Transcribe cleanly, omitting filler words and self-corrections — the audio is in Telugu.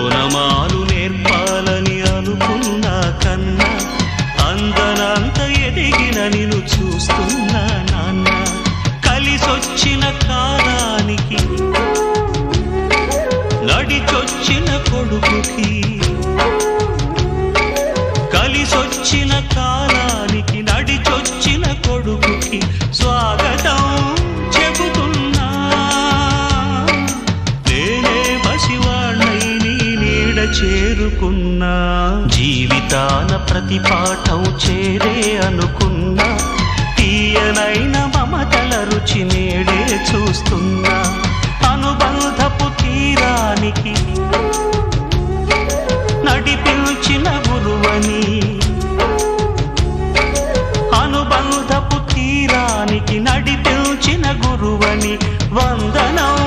ఓనమాలు నేర్పాలని అనుకున్నా కన్నా అందనంత ఎదిగిన నిన్ను చూస్తున్నా నాన్న. కలిసొచ్చిన కాలానికి నడిచొచ్చిన కొడుకుకి, కలిసొచ్చిన కాలానికి నడిచొచ్చిన కొడుకుకి స్వాగతం చెబుతున్నా. నేనే పసివాణ్ణై నీ నీడ చేరుకున్నా. జీవితాన ప్రతి పాఠం చేరే అనుకున్నా. తీయనైన మమతల రుచి నేడే చూస్తున్నా. అనుబంధపు తీరానికి నడిపించిన గురువని, అనుబంధపు తీరానికి నడిపించిన గురువని వందనం